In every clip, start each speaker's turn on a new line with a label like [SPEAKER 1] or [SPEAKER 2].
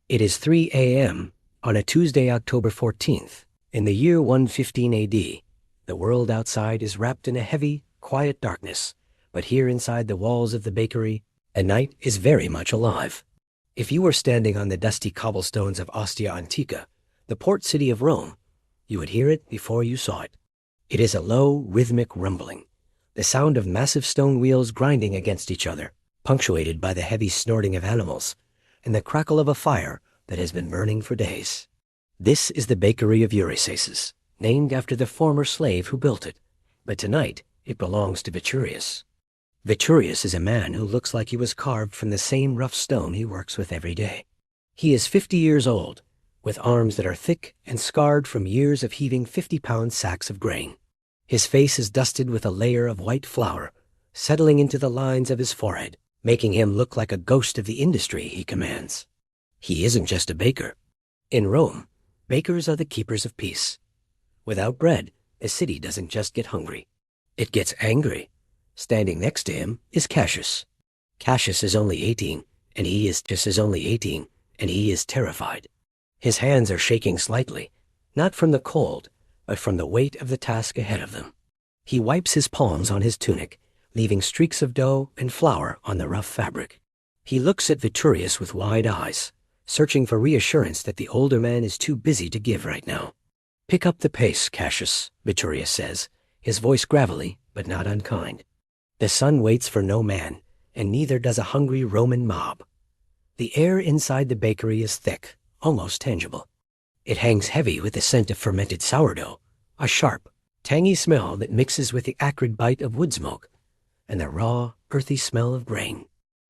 [SPEAKER 1] It is 3 a.m. on a Tuesday, October 14th, in the year 115 AD. The world outside is wrapped in a heavy, quiet darkness, but here inside the walls of the bakery, a night is very much alive. If you were standing on the dusty cobblestones of Ostia Antica, the port city of Rome, you would hear it before you saw it. It is a low, rhythmic rumbling, the sound of massive stone wheels grinding against each other, punctuated by the heavy snorting of animals and the crackle of a fire that has been burning for days. This is the Bakery of Eurysaces, named after the former slave who built it, but tonight it belongs to Veturius. Veturius is a man who looks like he was carved from the same rough stone he works with every day. He is 50 years old, with arms that are thick and scarred from years of heaving 50-pound sacks of grain. His face is dusted with a layer of white flour, settling into the lines of his forehead, making him look like a ghost of the industry he commands. He isn't just a baker. In Rome, bakers are the keepers of peace. Without bread, a city doesn't just get hungry. It gets angry. Standing next to him is Cassius. Cassius is only 18, and he is terrified. His hands are shaking slightly, not from the cold, but from the weight of the task ahead of them. He wipes his palms on his tunic, leaving streaks of dough and flour on the rough fabric. He looks at Veturius with wide eyes, searching for reassurance that the older man is too busy to give right now. "Pick up the pace, Cassius," Veturius says, his voice gravelly but not unkind. The sun waits for no man, and neither does a hungry Roman mob. The air inside the bakery is thick, almost tangible. It hangs heavy with the scent of fermented sourdough, a sharp, tangy smell that mixes with the acrid bite of wood smoke and the raw, earthy smell of grain.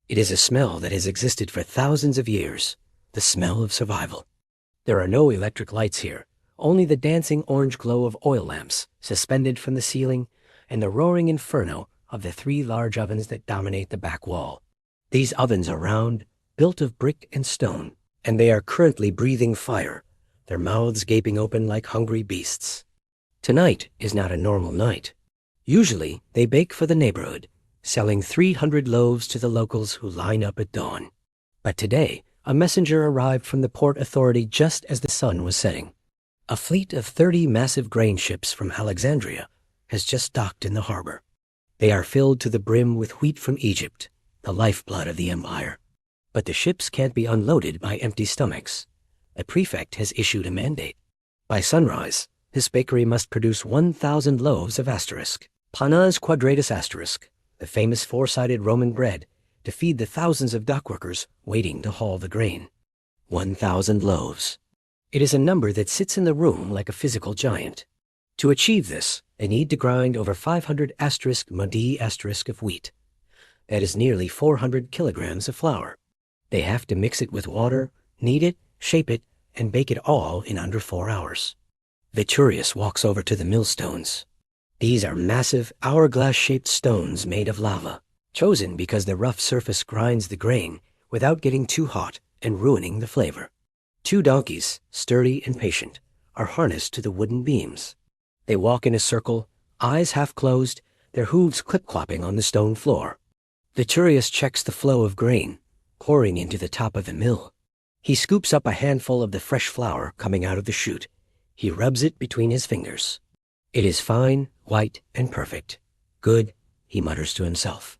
[SPEAKER 1] It is a smell that has existed for thousands of years, the smell of survival. There are no electric lights here, only the dancing orange glow of oil lamps suspended from the ceiling and the roaring inferno of the 3 large ovens that dominate the back wall. These ovens are round, built of brick and stone, and they are currently breathing fire, their mouths gaping open like hungry beasts. Tonight is not a normal night. Usually, they bake for the neighborhood, selling 300 loaves to the locals who line up at dawn. But today, a messenger arrived from the port authority just as the sun was setting. A fleet of 30 massive grain ships from Alexandria has just docked in the harbor. They are filled to the brim with wheat from Egypt, the lifeblood of the empire. But the ships can't be unloaded by empty stomachs. A prefect has issued a mandate. By sunrise, this bakery must produce 1,000 loaves of panis quadratus, the famous 4-sided Roman bread, to feed the thousands of dockworkers waiting to haul the grain. 1,000 loaves. It is a number that sits in the room like a physical giant. To achieve this, they need to grind over 500 mudi of wheat. That is nearly 400 kilograms of flour. They have to mix it with water, knead it, shape it, and bake it all in under 4 hours. Veturius walks over to the millstones. These are massive, hourglass-shaped stones made of lava, chosen because the rough surface grinds the grain without getting too hot and ruining the flavor. 2 donkeys, sturdy and patient, are harnessed to the wooden beams. They walk in a circle, eyes half closed, their hooves clip-clopping on the stone floor. Veturius checks the flow of grain, pouring into the top of the mill. He scoops up a handful of the fresh flour coming out of the chute. He rubs it between his fingers. It is fine, white, and perfect. Good, he mutters to himself.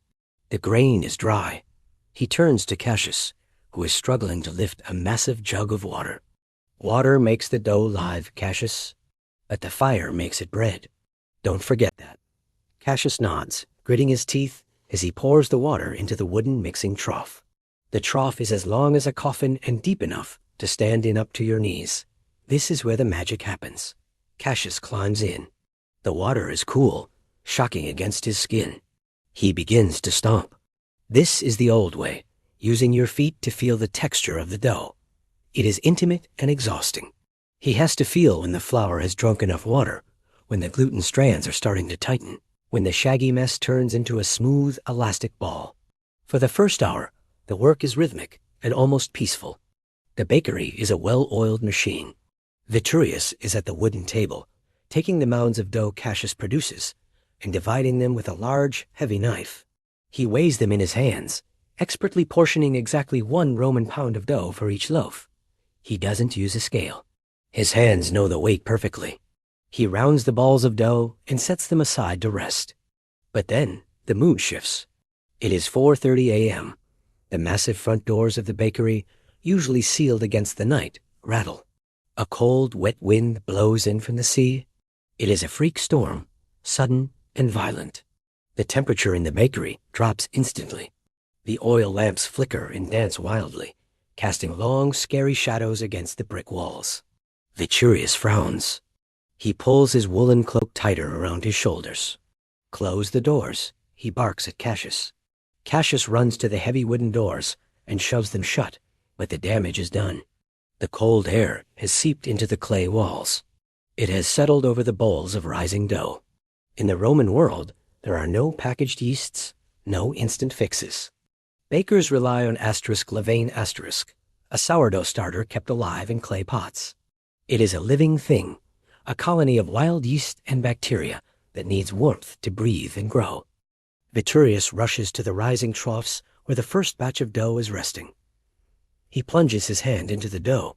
[SPEAKER 1] The grain is dry. He turns to Cassius, who is struggling to lift a massive jug of water. Water makes the dough live, Cassius, but the fire makes it bread. Don't forget that. Cassius nods, gritting his teeth as he pours the water into the wooden mixing trough. The trough is as long as a coffin and deep enough to stand in up to your knees. This is where the magic happens. Cassius climbs in. The water is cool, shocking against his skin. He begins to stomp. This is the old way, using your feet to feel the texture of the dough. It is intimate and exhausting. He has to feel when the flour has drunk enough water, when the gluten strands are starting to tighten, when the shaggy mess turns into a smooth, elastic ball. For the first hour, the work is rhythmic and almost peaceful. The bakery is a well-oiled machine. Veturius is at the wooden table, taking the mounds of dough Cassius produces and dividing them with a large, heavy knife. He weighs them in his hands, expertly portioning exactly 1 Roman pound of dough for each loaf. He doesn't use a scale. His hands know the weight perfectly. He rounds the balls of dough and sets them aside to rest. But then the mood shifts. It is 4:30 a.m. The massive front doors of the bakery, usually sealed against the night, rattle. A cold, wet wind blows in from the sea. It is a freak storm, sudden and violent. The temperature in the bakery drops instantly. The oil lamps flicker and dance wildly, casting long, scary shadows against the brick walls. Veturius frowns. He pulls his woolen cloak tighter around his shoulders. Close the doors, he barks at Cassius. Cassius runs to the heavy wooden doors and shoves them shut, but the damage is done. The cold air has seeped into the clay walls. It has settled over the bowls of rising dough. In the Roman world, there are no packaged yeasts, no instant fixes. Bakers rely on *levain*, a sourdough starter kept alive in clay pots. It is a living thing, a colony of wild yeast and bacteria that needs warmth to breathe and grow. Veturius rushes to the rising troughs where the first batch of dough is resting. He plunges his hand into the dough.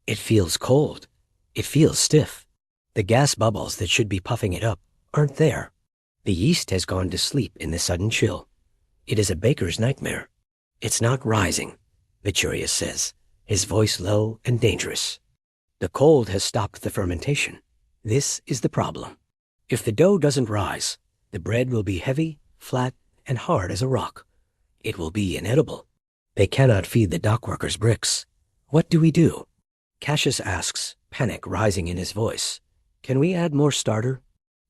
[SPEAKER 1] It feels cold. It feels stiff. The gas bubbles that should be puffing it up aren't there. The yeast has gone to sleep in the sudden chill. It is a baker's nightmare. It's not rising, Veturius says, his voice low and dangerous. The cold has stopped the fermentation. This is the problem. If the dough doesn't rise, the bread will be heavy, flat, and hard as a rock. It will be inedible. They cannot feed the dockworkers bricks. What do we do? Cassius asks, panic rising in his voice. Can we add more starter?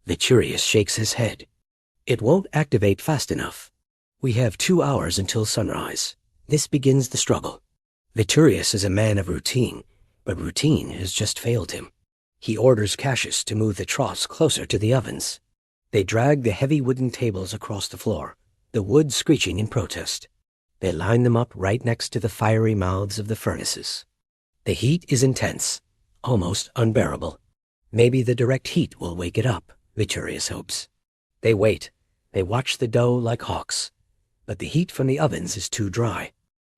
[SPEAKER 1] Veturius shakes his head. It won't activate fast enough. We have 2 hours until sunrise. This begins the struggle. Veturius is a man of routine, but routine has just failed him. He orders Cassius to move the troughs closer to the ovens. They drag the heavy wooden tables across the floor, the wood screeching in protest. They line them up right next to the fiery mouths of the furnaces. The heat is intense, almost unbearable. Maybe the direct heat will wake it up, Veturius hopes. They wait. They watch the dough like hawks. But the heat from the ovens is too dry.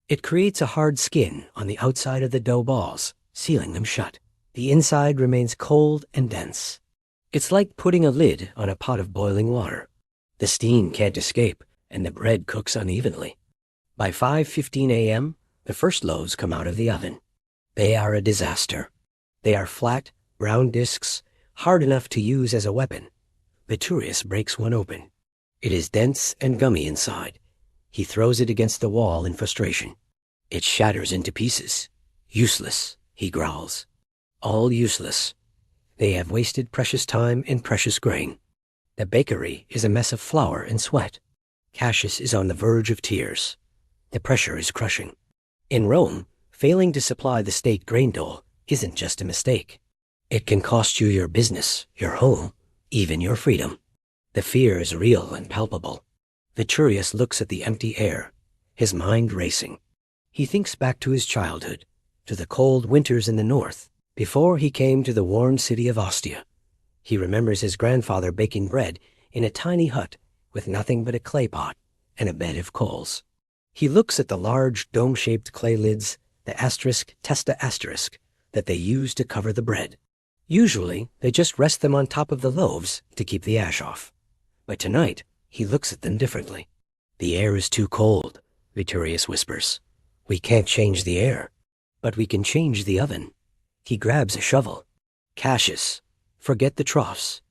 [SPEAKER 1] It creates a hard skin on the outside of the dough balls, sealing them shut. The inside remains cold and dense. It's like putting a lid on a pot of boiling water. The steam can't escape, and the bread cooks unevenly. By 5:15 a.m., the first loaves come out of the oven. They are a disaster. They are flat, round discs, hard enough to use as a weapon. Veturius breaks one open. It is dense and gummy inside. He throws it against the wall in frustration. It shatters into pieces. Useless, he growls. All useless. They have wasted precious time and precious grain. The bakery is a mess of flour and sweat. Cassius is on the verge of tears. The pressure is crushing. In Rome, failing to supply the state grain dole isn't just a mistake. It can cost you your business, your home, even your freedom. The fear is real and palpable. Veturius looks at the empty air, his mind racing. He thinks back to his childhood, to the cold winters in the north, before he came to the warm city of Ostia. He remembers his grandfather baking bread in a tiny hut with nothing but a clay pot and a bed of coals. He looks at the large dome-shaped clay lids, the *testa*, that they use to cover the bread. Usually, they just rest them on top of the loaves to keep the ash off. But tonight, he looks at them differently. The air is too cold, Veturius whispers. We can't change the air, but we can change the oven. He grabs a shovel. Cassius, forget the troughs.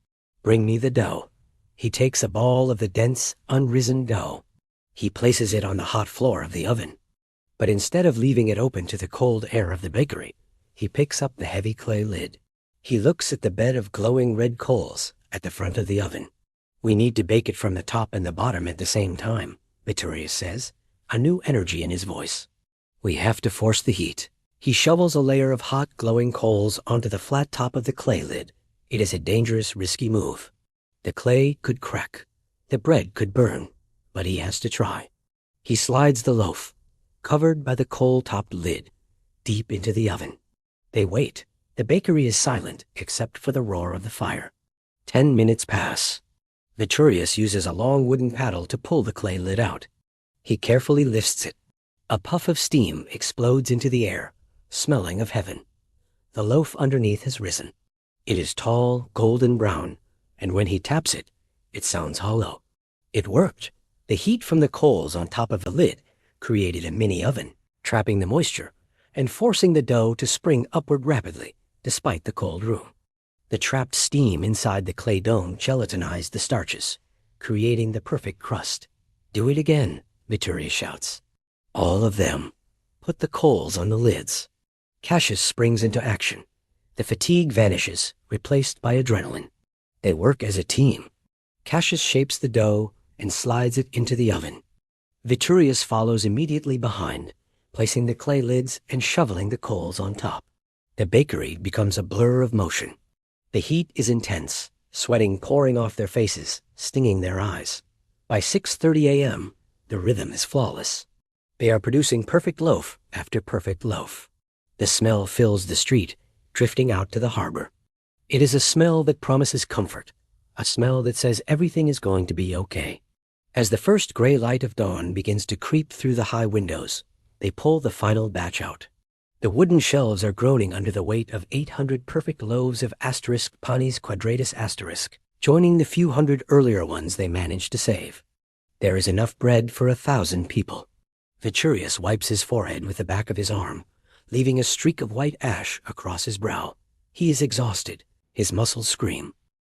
[SPEAKER 1] Bring me the dough. He takes a ball of the dense, unrisen dough. He places it on the hot floor of the oven. But instead of leaving it open to the cold air of the bakery, he picks up the heavy clay lid. He looks at the bed of glowing red coals at the front of the oven. We need to bake it from the top and the bottom at the same time, Veturius says, a new energy in his voice. We have to force the heat. He shovels a layer of hot, glowing coals onto the flat top of the clay lid. It is a dangerous, risky move. The clay could crack. The bread could burn, but he has to try. He slides the loaf, covered by the coal-topped lid, deep into the oven. They wait. The bakery is silent except for the roar of the fire. 10 minutes pass. Veturius uses a long wooden paddle to pull the clay lid out. He carefully lifts it. A puff of steam explodes into the air, smelling of heaven. The loaf underneath has risen. It is tall, golden brown, and when he taps it, it sounds hollow. It worked. The heat from the coals on top of the lid created a mini oven, trapping the moisture and forcing the dough to spring upward rapidly, despite the cold room. The trapped steam inside the clay dome gelatinized the starches, creating the perfect crust. "Do it again," Veturius shouts. "All of them." Put the coals on the lids. Cassius springs into action. The fatigue vanishes, replaced by adrenaline. They work as a team. Cassius shapes the dough and slides it into the oven. Veturius follows immediately behind, placing the clay lids and shoveling the coals on top. The bakery becomes a blur of motion. The heat is intense, sweating pouring off their faces, stinging their eyes. By 6:30 a.m., the rhythm is flawless. They are producing perfect loaf after perfect loaf. The smell fills the street, drifting out to the harbor. It is a smell that promises comfort, a smell that says everything is going to be okay. As the first gray light of dawn begins to creep through the high windows, they pull the final batch out. The wooden shelves are groaning under the weight of 800 perfect loaves of panis quadratus, joining the few hundred earlier ones they managed to save. There is enough bread for 1,000 people. Veturius wipes his forehead with the back of his arm, leaving a streak of white ash across his brow. He is exhausted. His muscles scream.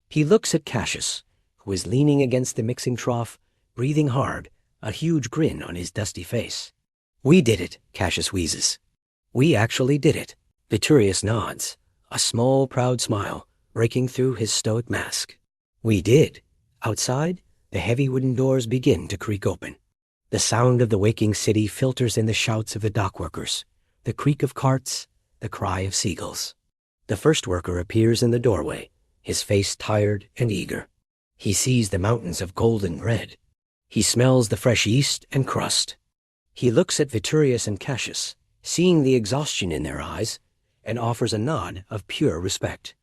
[SPEAKER 1] He looks at Cassius, who is leaning against the mixing trough, breathing hard, a huge grin on his dusty face. "We did it," Cassius wheezes. "We actually did it." Veturius nods, a small, proud smile breaking through his stoic mask. "We did." Outside, the heavy wooden doors begin to creak open. The sound of the waking city filters in the shouts of the dock workers, the creak of carts, the cry of seagulls. The first worker appears in the doorway, his face tired and eager. He sees the mountains of golden bread. He smells the fresh yeast and crust. He looks at Veturius and Cassius, seeing the exhaustion in their eyes, and offers a nod of pure respect.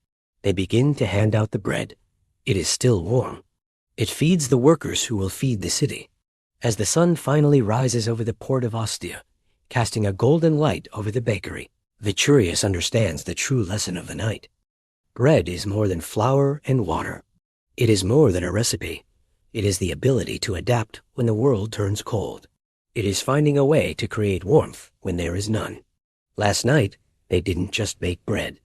[SPEAKER 1] They begin to hand out the bread. It is still warm. It feeds the workers who will feed the city. As the sun finally rises over the port of Ostia, casting a golden light over the bakery, Veturius understands the true lesson of the night. Bread is more than flour and water. It is more than a recipe. It is the ability to adapt when the world turns cold. It is finding a way to create warmth when there is none. Last night, they didn't just bake bread.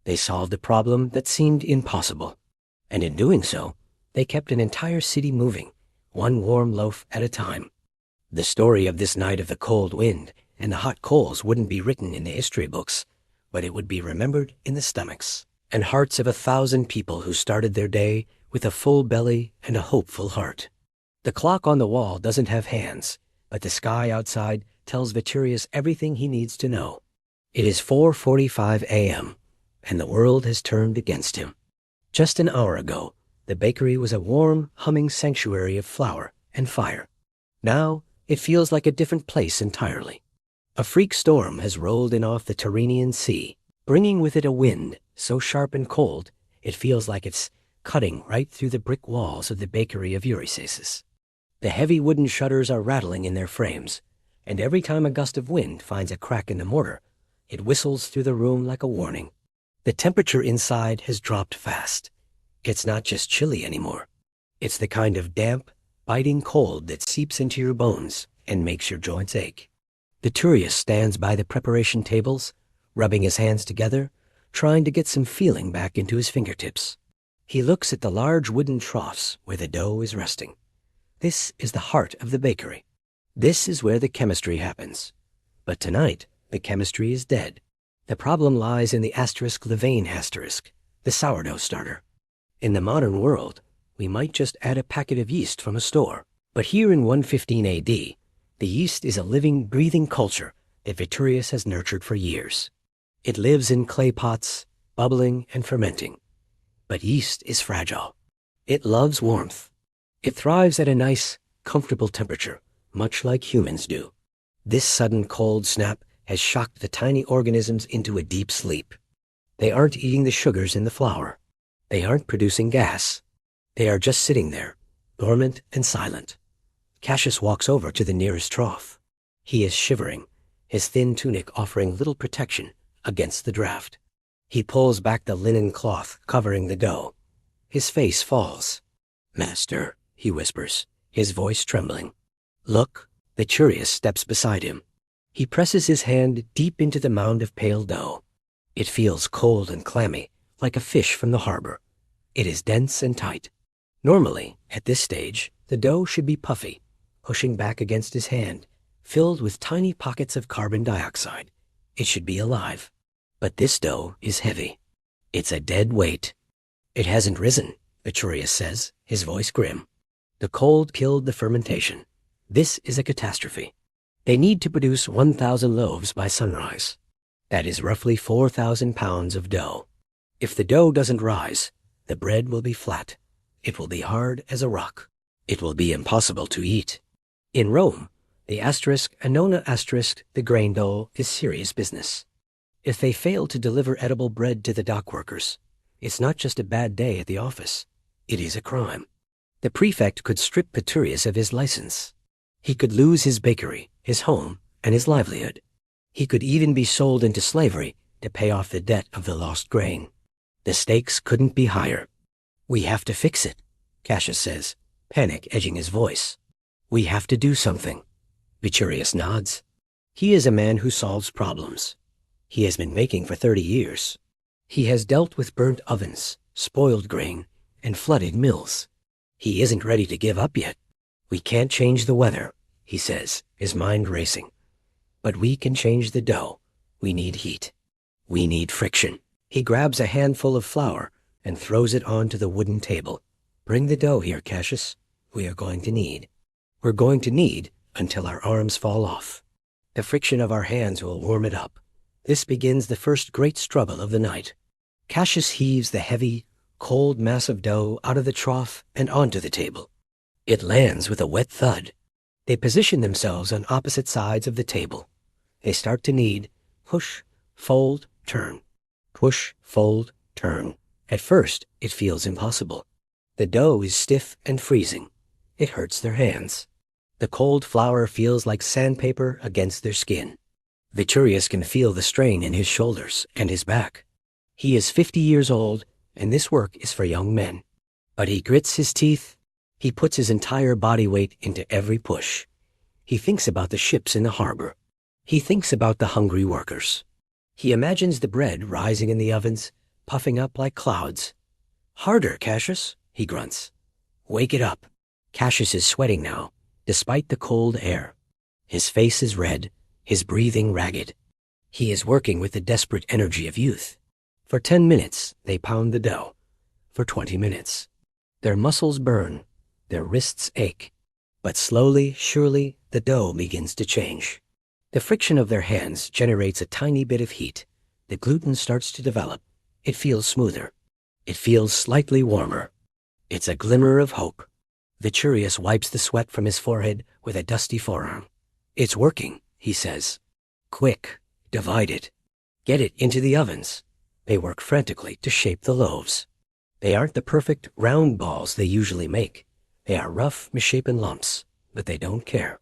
[SPEAKER 1] They solved a problem that seemed impossible. And in doing so, they kept an entire city moving, one warm loaf at a time. The story of this night of the cold wind and the hot coals wouldn't be written in the history books, but it would be remembered in the stomachs and hearts of 1,000 people who started their day with a full belly and a hopeful heart. The clock on the wall doesn't have hands, but the sky outside tells Veturius everything he needs to know. It is 4:45 a.m., and the world has turned against him. Just an hour ago, the bakery was a warm, humming sanctuary of flour and fire. Now, it feels like a different place entirely. A freak storm has rolled in off the Tyrrhenian Sea, bringing with it a wind so sharp and cold, it feels like it's cutting right through the brick walls of the Bakery of Eurysaces. The heavy wooden shutters are rattling in their frames, and every time a gust of wind finds a crack in the mortar, it whistles through the room like a warning. The temperature inside has dropped fast. It's not just chilly anymore. It's the kind of damp, biting cold that seeps into your bones and makes your joints ache. Veturius stands by the preparation tables, rubbing his hands together, trying to get some feeling back into his fingertips. He looks at the large wooden troughs where the dough is resting. This is the heart of the bakery. This is where the chemistry happens. But tonight, the chemistry is dead. The problem lies in the *Levain*, the sourdough starter. In the modern world, we might just add a packet of yeast from a store. But here in 115 AD, the yeast is a living, breathing culture that Veturius has nurtured for years. It lives in clay pots, bubbling and fermenting. But yeast is fragile. It loves warmth. It thrives at a nice, comfortable temperature, much like humans do. This sudden cold snap has shocked the tiny organisms into a deep sleep. They aren't eating the sugars in the flour. They aren't producing gas. They are just sitting there, dormant and silent. Cassius walks over to the nearest trough. He is shivering, his thin tunic offering little protection against the draft. He pulls back the linen cloth covering the dough. His face falls. "Master," he whispers, his voice trembling. "Look." Veturius steps beside him. He presses his hand deep into the mound of pale dough. It feels cold and clammy, like a fish from the harbor. It is dense and tight. Normally, at this stage, the dough should be puffy, pushing back against his hand, filled with tiny pockets of carbon dioxide. It should be alive. But this dough is heavy. It's a dead weight. "It hasn't risen," Veturius says, his voice grim. "The cold killed the fermentation. This is a catastrophe. They need to produce 1,000 loaves by sunrise. That is roughly 4,000 pounds of dough. If the dough doesn't rise, the bread will be flat. It will be hard as a rock. It will be impossible to eat." In Rome, the asterisk annona asterisk, the grain dough, is serious business. If they fail to deliver edible bread to the dock workers, it's not just a bad day at the office. It is a crime. The prefect could strip Veturius of his license. He could lose his bakery, his home, and his livelihood. He could even be sold into slavery to pay off the debt of the lost grain. The stakes couldn't be higher. "We have to fix it," Cassius says, panic edging his voice. "We have to do something." Veturius nods. He is a man who solves problems. He has been baking for 30 years. He has dealt with burnt ovens, spoiled grain, and flooded mills. He isn't ready to give up yet. "We can't change the weather," he says, his mind racing. "But we can change the dough. We need heat. We need friction." He grabs a handful of flour and throws it onto the wooden table. "Bring the dough here, Cassius. We're going to need until our arms fall off. The friction of our hands will warm it up." This begins the first great struggle of the night. Cassius heaves the heavy, cold mass of dough out of the trough and onto the table. It lands with a wet thud. They position themselves on opposite sides of the table. They start to knead, push, fold, turn. Push, fold, turn. At first, it feels impossible. The dough is stiff and freezing. It hurts their hands. The cold flour feels like sandpaper against their skin. Veturius can feel the strain in his shoulders and his back. He is 50 years old, and this work is for young men. But he grits his teeth. He puts his entire body weight into every push. He thinks about the ships in the harbor. He thinks about the hungry workers. He imagines the bread rising in the ovens, puffing up like clouds. "Harder, Cassius," he grunts. "Wake it up." Cassius is sweating now, despite the cold air. His face is red, his breathing ragged. He is working with the desperate energy of youth. For 10 minutes, they pound the dough. For 20 minutes. Their muscles burn, their wrists ache. But slowly, surely, the dough begins to change. The friction of their hands generates a tiny bit of heat. The gluten starts to develop. It feels smoother. It feels slightly warmer. It's a glimmer of hope. Veturius wipes the sweat from his forehead with a dusty forearm. "It's working," he says. "Quick, divide it. Get it into the ovens." They work frantically to shape the loaves. They aren't the perfect round balls they usually make. They are rough, misshapen lumps, but they don't care.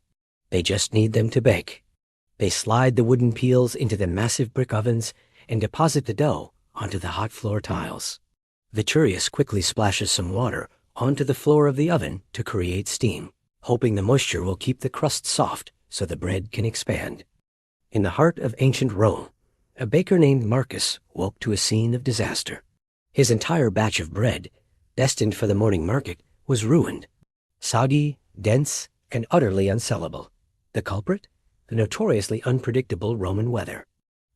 [SPEAKER 1] They just need them to bake. They slide the wooden peels into the massive brick ovens and deposit the dough onto the hot floor tiles. Veturius quickly splashes some water onto the floor of the oven to create steam, hoping the moisture will keep the crust soft so the bread can expand. In the heart of ancient Rome, a baker named Marcus woke to a scene of disaster. His entire batch of bread, destined for the morning market, was ruined. Soggy, dense, and utterly unsellable. The culprit? The notoriously unpredictable Roman weather.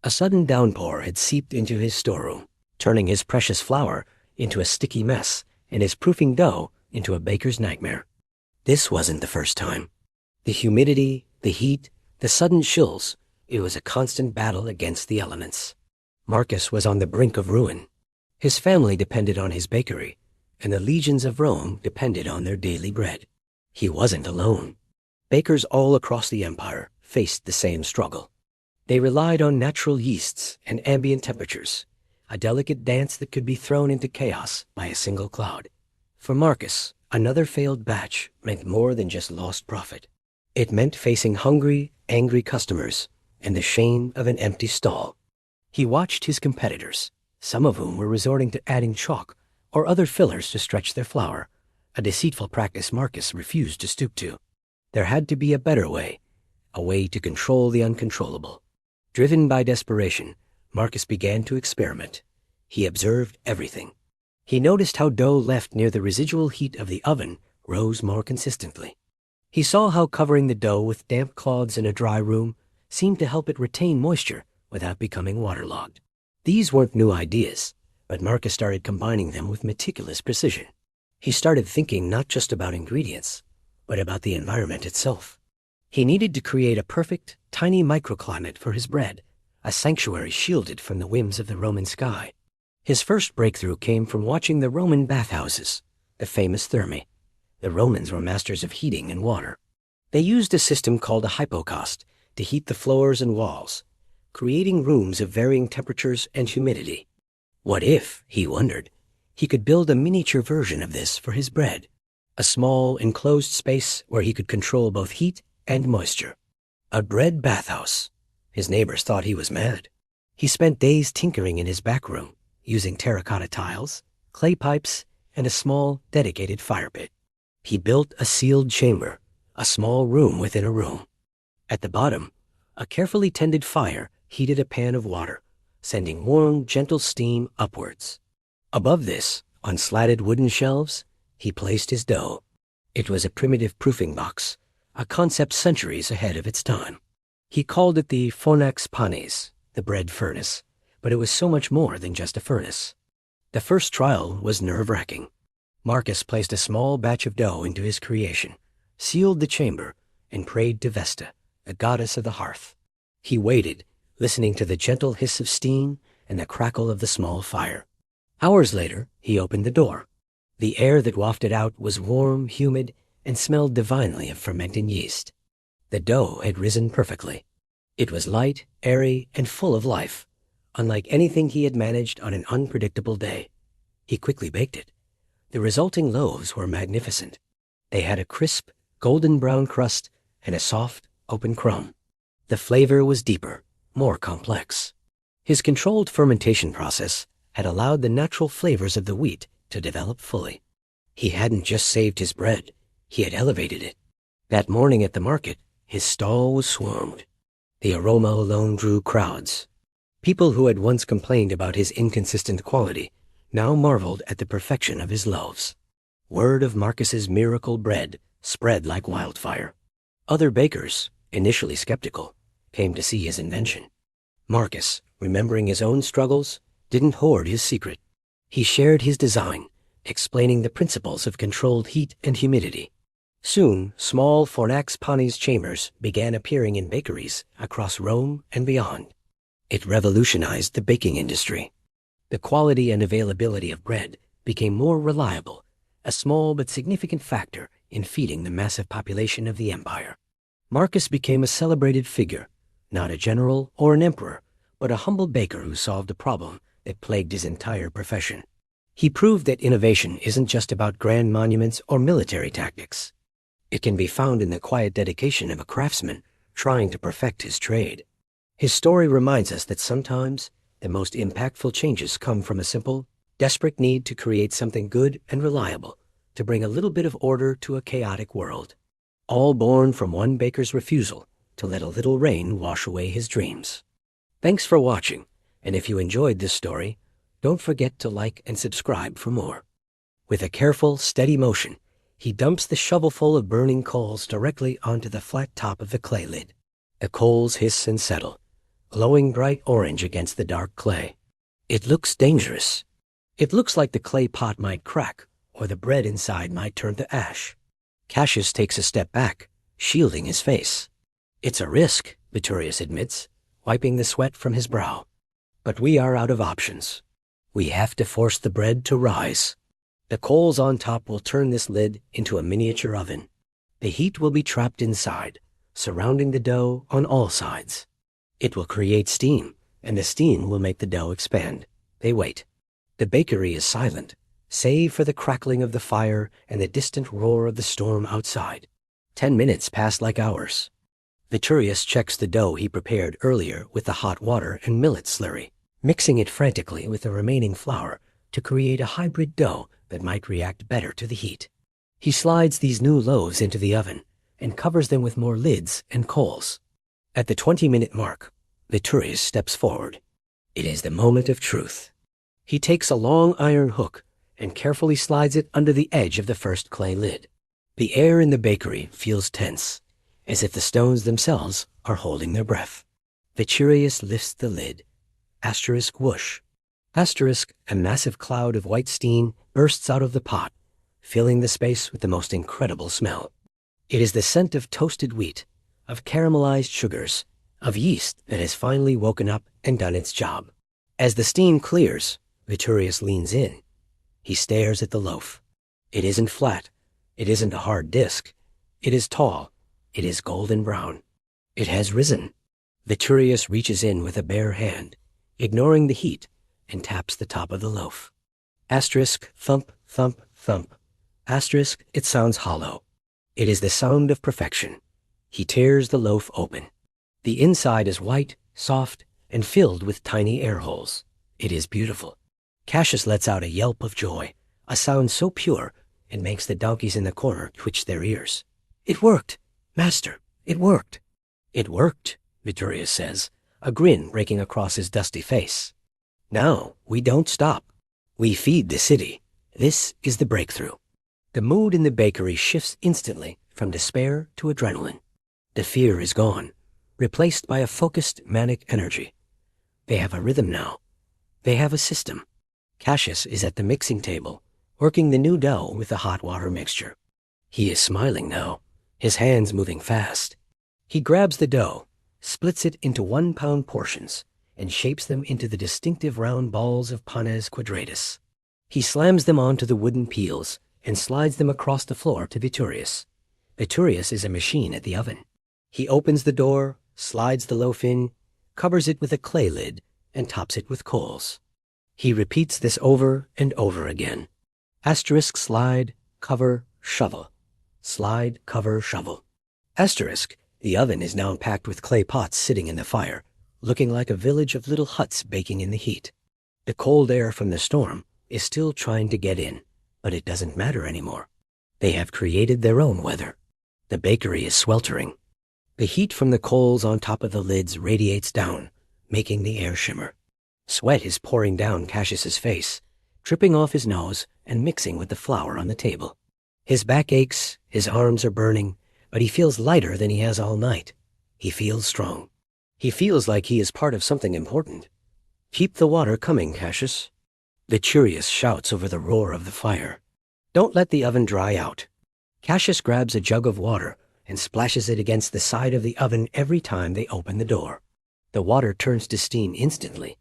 [SPEAKER 1] A sudden downpour had seeped into his storeroom, turning his precious flour into a sticky mess and his proofing dough into a baker's nightmare. This wasn't the first time. The humidity, the heat, the sudden chills, it was a constant battle against the elements. Marcus was on the brink of ruin. His family depended on his bakery, and the legions of Rome depended on their daily bread. He wasn't alone. Bakers all across the empire faced the same struggle. They relied on natural yeasts and ambient temperatures, a delicate dance that could be thrown into chaos by a single cloud. For Marcus, another failed batch meant more than just lost profit. It meant facing hungry, angry customers and the shame of an empty stall. He watched his competitors, some of whom were resorting to adding chalk or other fillers to stretch their flour, a deceitful practice Marcus refused to stoop to. There had to be a better way, a way to control the uncontrollable. Driven by desperation, Marcus began to experiment. He observed everything. He noticed how dough left near the residual heat of the oven rose more consistently. He saw how covering the dough with damp cloths in a dry room seemed to help it retain moisture without becoming waterlogged. These weren't new ideas, but Marcus started combining them with meticulous precision. He started thinking not just about ingredients, but about the environment itself. He needed to create a perfect, tiny microclimate for his bread, a sanctuary shielded from the whims of the Roman sky. His first breakthrough came from watching the Roman bathhouses, the famous thermae. The Romans were masters of heating and water. They used a system called a hypocaust to heat the floors and walls, creating rooms of varying temperatures and humidity. What if, he wondered, he could build a miniature version of this for his bread, a small, enclosed space where he could control both heat and moisture. A bread bathhouse. His neighbors thought he was mad. He spent days tinkering in his back room, using terracotta tiles, clay pipes, and a small, dedicated fire pit. He built a sealed chamber, a small room within a room. At the bottom, a carefully tended fire heated a pan of water, sending warm, gentle steam upwards. Above this, on slatted wooden shelves, he placed his dough. It was a primitive proofing box, a concept centuries ahead of its time. He called it the fornax panis, the bread furnace, but it was so much more than just a furnace. The first trial was nerve-wracking. Marcus placed a small batch of dough into his creation, sealed the chamber, and prayed to Vesta, the goddess of the hearth. He waited, listening to the gentle hiss of steam and the crackle of the small fire. Hours later, he opened the door. The air that wafted out was warm, humid, and smelled divinely of fermenting yeast. The dough had risen perfectly. It was light, airy, and full of life, unlike anything he had managed on an unpredictable day. He quickly baked it. The resulting loaves were magnificent. They had a crisp, golden brown crust and a soft, open crumb. The flavor was deeper, more complex. His controlled fermentation process had allowed the natural flavors of the wheat to develop fully. He hadn't just saved his bread, he had elevated it. That morning at the market, his stall was swarmed. The aroma alone drew crowds. People who had once complained about his inconsistent quality now marveled at the perfection of his loaves. Word of Marcus's miracle bread spread like wildfire. Other bakers, initially skeptical, came to see his invention. Marcus, remembering his own struggles, didn't hoard his secret. He shared his design, explaining the principles of controlled heat and humidity. Soon, small fornax panis chambers began appearing in bakeries across Rome and beyond. It revolutionized the baking industry. The quality and availability of bread became more reliable, a small but significant factor in feeding the massive population of the empire. Marcus became a celebrated figure, not a general or an emperor, but a humble baker who solved a problem that plagued his entire profession. He proved that innovation isn't just about grand monuments or military tactics. It can be found in the quiet dedication of a craftsman trying to perfect his trade. His story reminds us that sometimes the most impactful changes come from a simple, desperate need to create something good and reliable, to bring a little bit of order to a chaotic world. All born from one baker's refusal to let a little rain wash away his dreams. Thanks for watching, and if you enjoyed this story, don't forget to like and subscribe for more. With a careful, steady motion, he dumps the shovelful of burning coals directly onto the flat top of the clay lid. The coals hiss and settle, glowing bright orange against the dark clay. It looks dangerous. It looks like the clay pot might crack, or the bread inside might turn to ash. Cassius takes a step back, shielding his face. It's a risk, Veturius admits, wiping the sweat from his brow. But we are out of options. We have to force the bread to rise. The coals on top will turn this lid into a miniature oven. The heat will be trapped inside, surrounding the dough on all sides. It will create steam, and the steam will make the dough expand. They wait. The bakery is silent, save for the crackling of the fire and the distant roar of the storm outside. 10 minutes pass like hours. Veturius checks the dough he prepared earlier with the hot water and millet slurry. mixing it frantically with the remaining flour to create a hybrid dough that might react better to the heat. He slides these new loaves into the oven and covers them with more lids and coals. At the 20-minute mark, Veturius steps forward. It is the moment of truth. He takes a long iron hook and carefully slides it under the edge of the first clay lid. The air in the bakery feels tense, as if the stones themselves are holding their breath. Veturius lifts the lid. Asterisk whoosh. Asterisk, a massive cloud of white steam bursts out of the pot, filling the space with the most incredible smell. It is the scent of toasted wheat, of caramelized sugars, of yeast that has finally woken up and done its job. As the steam clears, Veturius leans in. He stares at the loaf. It isn't flat. It isn't a hard disk. It is tall. It is golden brown. It has risen. Veturius reaches in with a bare hand, ignoring the heat, and taps the top of the loaf. Asterisk, thump, thump, thump. Asterisk, it sounds hollow. It is the sound of perfection. He tears the loaf open. The inside is white, soft, and filled with tiny air holes. It is beautiful. Cassius lets out a yelp of joy, a sound so pure it makes the donkeys in the corner twitch their ears. It worked, master, it worked. It worked, Veturius says, a grin breaking across his dusty face. Now, we don't stop. We feed the city. This is the breakthrough. The mood in the bakery shifts instantly from despair to adrenaline. The fear is gone, replaced by a focused, manic energy. They have a rhythm now. They have a system. Cassius is at the mixing table, working the new dough with the hot water mixture. He is smiling now, his hands moving fast. He grabs the dough, splits it into 1-pound portions, and shapes them into the distinctive round balls of panis quadratus. He slams them onto the wooden peels and slides them across the floor to Veturius. Veturius is a machine at the oven. He opens the door, slides the loaf in, covers it with a clay lid, and tops it with coals. He repeats this over and over again. Asterisk, slide, cover, shovel. Slide, cover, shovel. Asterisk, the oven is now packed with clay pots sitting in the fire, looking like a village of little huts baking in the heat. The cold air from the storm is still trying to get in, but it doesn't matter anymore. They have created their own weather. The bakery is sweltering. The heat from the coals on top of the lids radiates down, making the air shimmer. Sweat is pouring down Cassius's face, dripping off his nose and mixing with the flour on the table. His back aches, his arms are burning, but he feels lighter than he has all night. He feels strong. He feels like he is part of something important. Keep the water coming, Cassius. Veturius shouts over the roar of the fire. Don't let the oven dry out. Cassius grabs a jug of water and splashes it against the side of the oven every time they open the door. The water turns to steam instantly,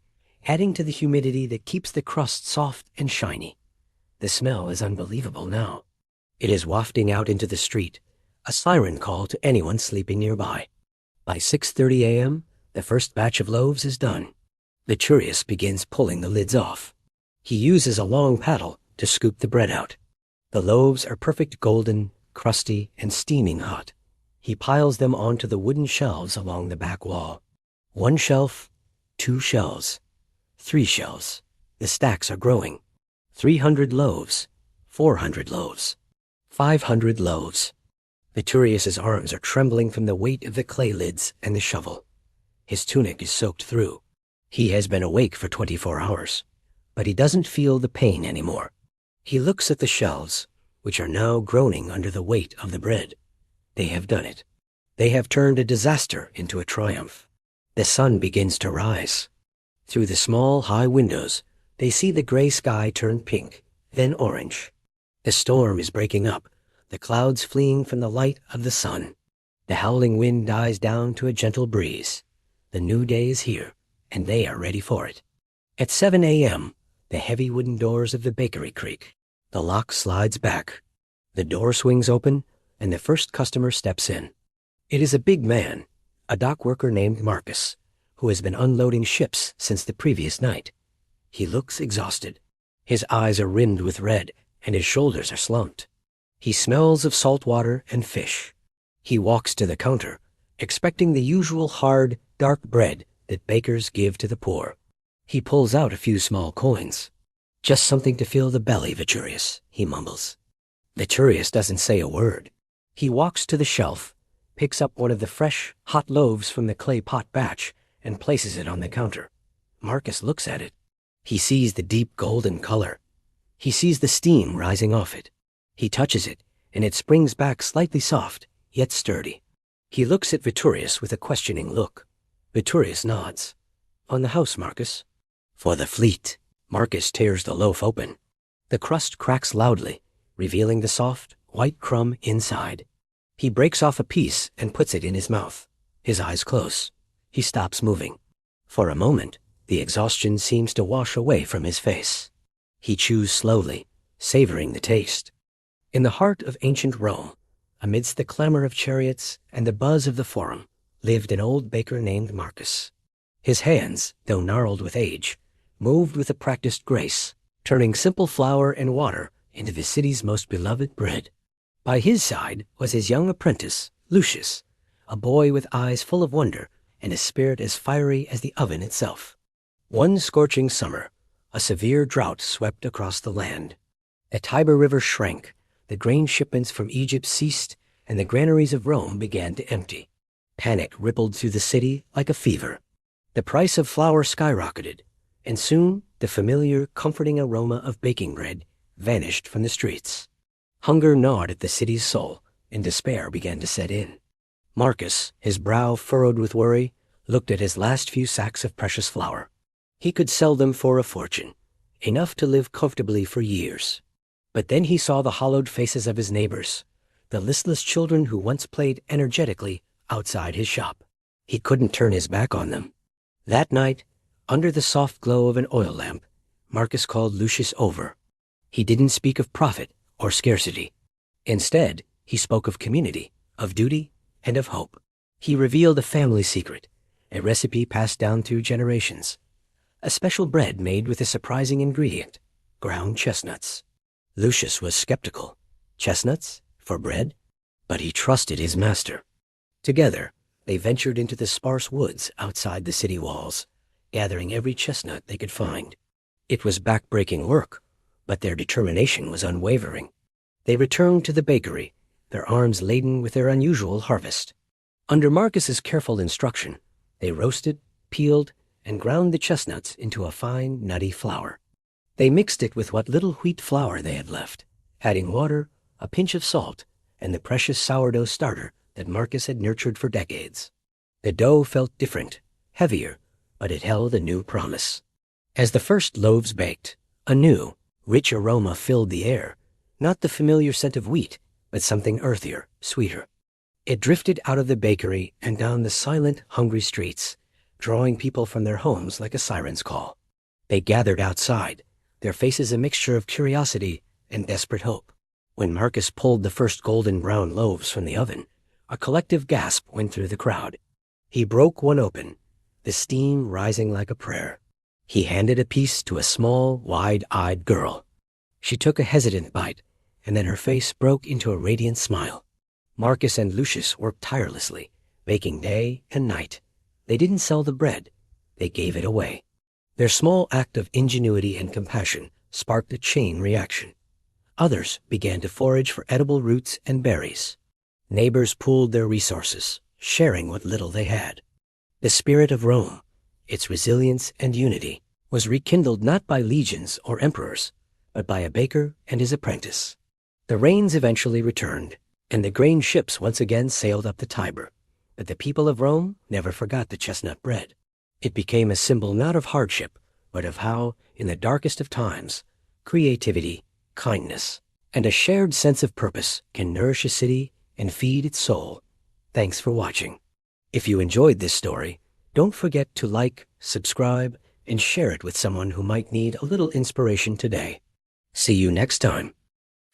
[SPEAKER 1] adding to the humidity that keeps the crust soft and shiny. The smell is unbelievable now. It is wafting out into the street, a siren call to anyone sleeping nearby. By 6:30 a.m., the first batch of loaves is done. Veturius begins pulling the lids off. He uses a long paddle to scoop the bread out. The loaves are perfect golden, crusty, and steaming hot. He piles them onto the wooden shelves along the back wall. 1 shelf, 2 shelves, 3 shelves. The stacks are growing. 300 loaves, 400 loaves, 500 loaves. Veturius's arms are trembling from the weight of the clay lids and the shovel. His tunic is soaked through. He has been awake for 24 hours, but he doesn't feel the pain anymore. He looks at the shelves, which are now groaning under the weight of the bread. They have done it. They have turned a disaster into a triumph. The sun begins to rise. Through the small, high windows, they see the gray sky turn pink, then orange. The storm is breaking up, the clouds fleeing from the light of the sun. The howling wind dies down to a gentle breeze. The new day is here, and they are ready for it. At 7 a.m., the heavy wooden doors of the bakery creak. The lock slides back. The door swings open, and the first customer steps in. It is a big man, a dock worker named Marcus, who has been unloading ships since the previous night. He looks exhausted. His eyes are rimmed with red, and his shoulders are slumped. He smells of salt water and fish. He walks to the counter, expecting the usual hard, dark bread that bakers give to the poor. He pulls out a few small coins. Just something to fill the belly, Veturius, he mumbles. Veturius doesn't say a word. He walks to the shelf, picks up one of the fresh, hot loaves from the clay pot batch, and places it on the counter. Marcus looks at it. He sees the deep golden color. He sees the steam rising off it. He touches it, and it springs back slightly soft, yet sturdy. He looks at Veturius with a questioning look. Veturius nods. On the house, Marcus. For the fleet. Marcus tears the loaf open. The crust cracks loudly, revealing the soft, white crumb inside. He breaks off a piece and puts it in his mouth. His eyes close. He stops moving. For a moment, the exhaustion seems to wash away from his face. He chews slowly, savoring the taste. In the heart of ancient Rome, amidst the clamor of chariots and the buzz of the forum, lived an old baker named Marcus. His hands, though gnarled with age, moved with a practiced grace, turning simple flour and water into the city's most beloved bread. By his side was his young apprentice, Lucius, a boy with eyes full of wonder and a spirit as fiery as the oven itself. One scorching summer, a severe drought swept across the land. The Tiber River shrank, the grain shipments from Egypt ceased, and the granaries of Rome began to empty. Panic rippled through the city like a fever. The price of flour skyrocketed, and soon the familiar, comforting aroma of baking bread vanished from the streets. Hunger gnawed at the city's soul, and despair began to set in. Marcus, his brow furrowed with worry, looked at his last few sacks of precious flour. He could sell them for a fortune, enough to live comfortably for years. But then he saw the hollowed faces of his neighbors, the listless children who once played energetically outside his shop. He couldn't turn his back on them. That night, under the soft glow of an oil lamp, Marcus called Lucius over. He didn't speak of profit or scarcity. Instead, he spoke of community, of duty, and of hope. He revealed a family secret, a recipe passed down through generations. A special bread made with a surprising ingredient, ground chestnuts. Lucius was skeptical. Chestnuts? For bread? But he trusted his master. Together, they ventured into the sparse woods outside the city walls, gathering every chestnut they could find. It was back-breaking work, but their determination was unwavering. They returned to the bakery, their arms laden with their unusual harvest. Under Marcus's careful instruction, they roasted, peeled, and ground the chestnuts into a fine, nutty flour. They mixed it with what little wheat flour they had left, adding water, a pinch of salt, and the precious sourdough starter that Marcus had nurtured for decades. The dough felt different, heavier, but it held a new promise. As the first loaves baked, a new, rich aroma filled the air, not the familiar scent of wheat, but something earthier, sweeter. It drifted out of the bakery and down the silent, hungry streets, drawing people from their homes like a siren's call. They gathered outside, their faces a mixture of curiosity and desperate hope. When Marcus pulled the first golden brown loaves from the oven, a collective gasp went through the crowd. He broke one open, the steam rising like a prayer. He handed a piece to a small, wide-eyed girl. She took a hesitant bite, and then her face broke into a radiant smile. Marcus and Lucius worked tirelessly, baking day and night. They didn't sell the bread, they gave it away. Their small act of ingenuity and compassion sparked a chain reaction. Others began to forage for edible roots and berries. Neighbors pooled their resources, sharing what little they had. The spirit of Rome, its resilience and unity, was rekindled not by legions or emperors, but by a baker and his apprentice. The rains eventually returned, and the grain ships once again sailed up the Tiber. But the people of Rome never forgot the chestnut bread. It became a symbol not of hardship, but of how, in the darkest of times, creativity, kindness, and a shared sense of purpose can nourish a city and feed its soul. Thanks for watching. If you enjoyed this story, don't forget to like, subscribe, and share it with someone who might need a little inspiration today. See you next time.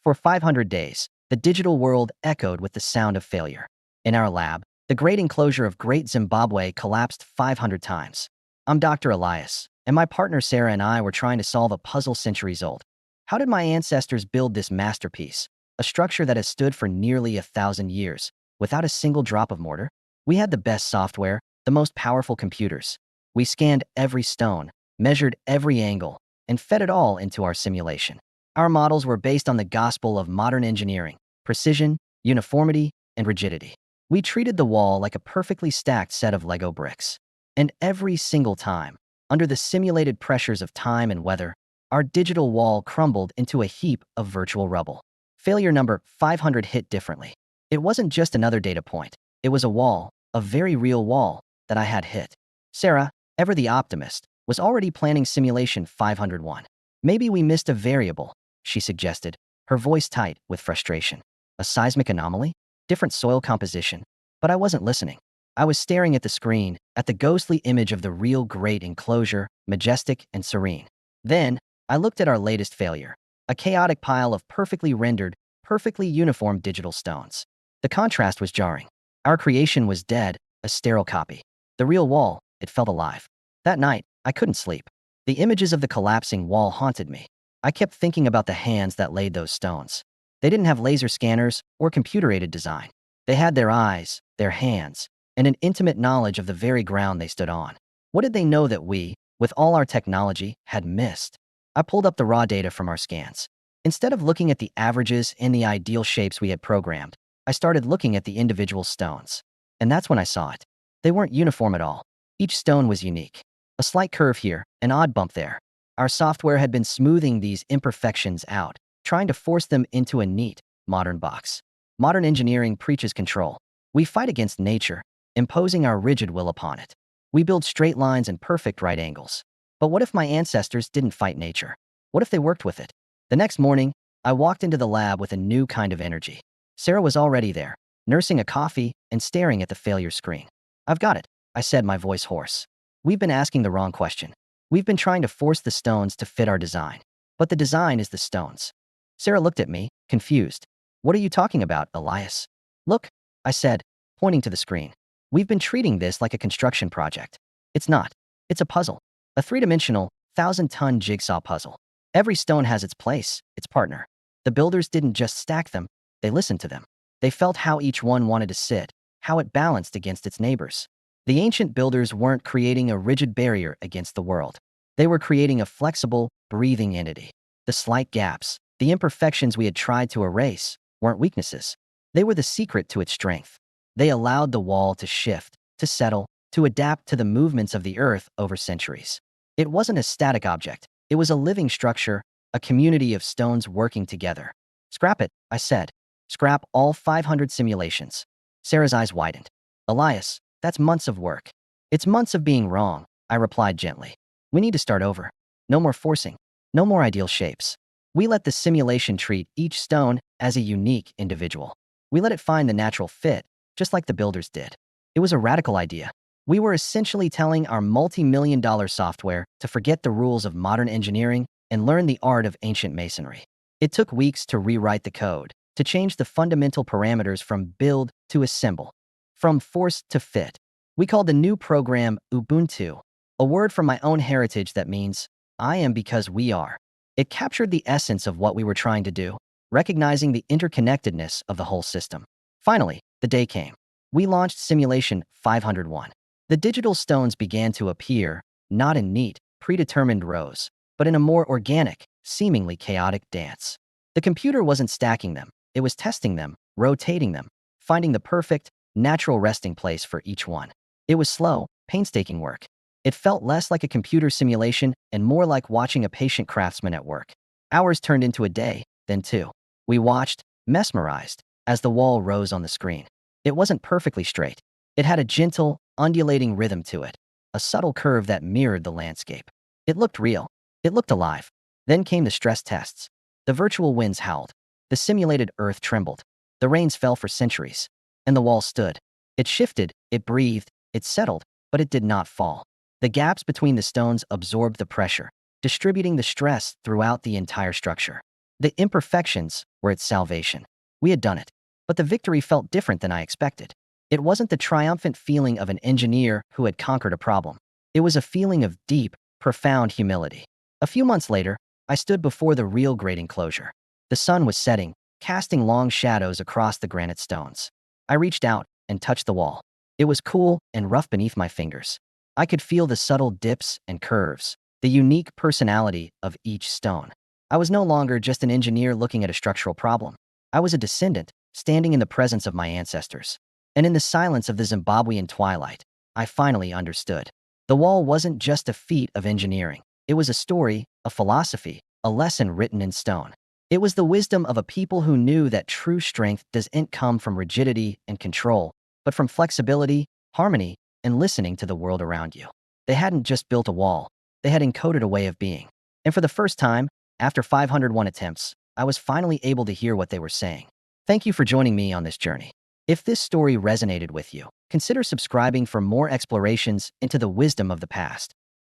[SPEAKER 2] For 500 days, the digital world echoed with the sound of failure. In our lab, the great enclosure of Great Zimbabwe collapsed 500 times. I'm Dr. Elias, and my partner Sarah and I were trying to solve a puzzle centuries old. How did my ancestors build this masterpiece, a structure that has stood for nearly 1,000 years, without a single drop of mortar? We had the best software, the most powerful computers. We scanned every stone, measured every angle, and fed it all into our simulation. Our models were based on the gospel of modern engineering: precision, uniformity, and rigidity. We treated the wall like a perfectly stacked set of Lego bricks. And every single time, under the simulated pressures of time and weather, our digital wall crumbled into a heap of virtual rubble. Failure number 500 hit differently. It wasn't just another data point. It was a wall, a very real wall, that I had hit. Sarah, ever the optimist, was already planning simulation 501. Maybe we missed a variable, she suggested, her voice tight with frustration. A seismic anomaly? Different soil composition? But I wasn't listening. I was staring at the screen, at the ghostly image of the real great enclosure, majestic and serene. Then, I looked at our latest failure, a chaotic pile of perfectly rendered, perfectly uniform digital stones. The contrast was jarring. Our creation was dead, a sterile copy. The real wall, it felt alive. That night, I couldn't sleep. The images of the collapsing wall haunted me. I kept thinking about the hands that laid those stones. They didn't have laser scanners or computer-aided design. They had their eyes, their hands, and an intimate knowledge of the very ground they stood on. What did they know that we, with all our technology, had missed? I pulled up the raw data from our scans. Instead of looking at the averages and the ideal shapes we had programmed, I started looking at the individual stones. And that's when I saw it. They weren't uniform at all. Each stone was unique. A slight curve here, an odd bump there. Our software had been smoothing these imperfections out, trying to force them into a neat, modern box. Modern engineering preaches control. We fight against nature, imposing our rigid will upon it. We build straight lines and perfect right angles. But what if my ancestors didn't fight nature? What if they worked with it? The next morning, I walked into the lab with a new kind of energy. Sarah was already there, nursing a coffee and staring at the failure screen. "I've got it," I said, my voice hoarse. "We've been asking the wrong question. We've been trying to force the stones to fit our design. But the design is the stones." Sarah looked at me, confused. "What are you talking about, Elias?" "Look," I said, pointing to the screen. "We've been treating this like a construction project. It's not. It's a puzzle. A three-dimensional, 1,000-ton jigsaw puzzle. Every stone has its place, its partner. The builders didn't just stack them, they listened to them. They felt how each one wanted to sit, how it balanced against its neighbors. The ancient builders weren't creating a rigid barrier against the world. They were creating a flexible, breathing entity. The slight gaps, the imperfections we had tried to erase, weren't weaknesses. They were the secret to its strength. They allowed the wall to shift, to settle, to adapt to the movements of the earth over centuries. It wasn't a static object. It was a living structure, a community of stones working together. "Scrap it," I said. "Scrap all 500 simulations." Sarah's eyes widened. "Elias, that's months of work." "It's months of being wrong," I replied gently. "We need to start over. No more forcing. No more ideal shapes. We let the simulation treat each stone as a unique individual. We let it find the natural fit, just like the builders did." It was a radical idea. We were essentially telling our multi-million-dollar software to forget the rules of modern engineering and learn the art of ancient masonry. It took weeks to rewrite the code, to change the fundamental parameters from build to assemble, from force to fit. We called the new program Ubuntu, a word from my own heritage that means, "I am because we are." It captured the essence of what we were trying to do, recognizing the interconnectedness of the whole system. Finally, the day came. We launched Simulation 501. The digital stones began to appear, not in neat, predetermined rows, but in a more organic, seemingly chaotic dance. The computer wasn't stacking them, it was testing them, rotating them, finding the perfect, natural resting place for each one. It was slow, painstaking work. It felt less like a computer simulation and more like watching a patient craftsman at work. Hours turned into a day, then two. We watched, mesmerized, as the wall rose on the screen. It wasn't perfectly straight. It had a gentle, undulating rhythm to it, a subtle curve that mirrored the landscape. It looked real. It looked alive. Then came the stress tests. The virtual winds howled. The simulated earth trembled. The rains fell for centuries. And the wall stood. It shifted, it breathed, it settled, but it did not fall. The gaps between the stones absorbed the pressure, distributing the stress throughout the entire structure. The imperfections were its salvation. We had done it. But the victory felt different than I expected. It wasn't the triumphant feeling of an engineer who had conquered a problem. It was a feeling of deep, profound humility. A few months later, I stood before the real great enclosure. The sun was setting, casting long shadows across the granite stones. I reached out and touched the wall. It was cool and rough beneath my fingers. I could feel the subtle dips and curves, the unique personality of each stone. I was no longer just an engineer looking at a structural problem. I was a descendant, standing in the presence of my ancestors. And in the silence of the Zimbabwean twilight, I finally understood. The wall wasn't just a feat of engineering. It was a story, a philosophy, a lesson written in stone. It was the wisdom of a people who knew that true strength doesn't come from rigidity and control, but from flexibility, harmony, and listening to the world around you. They hadn't just built a wall, they had encoded a way of being. And for the first time, after 501 attempts, I was finally able to hear what they were saying. Thank you for joining me on this journey. If this story resonated with you, consider subscribing for more explorations into the wisdom of the past.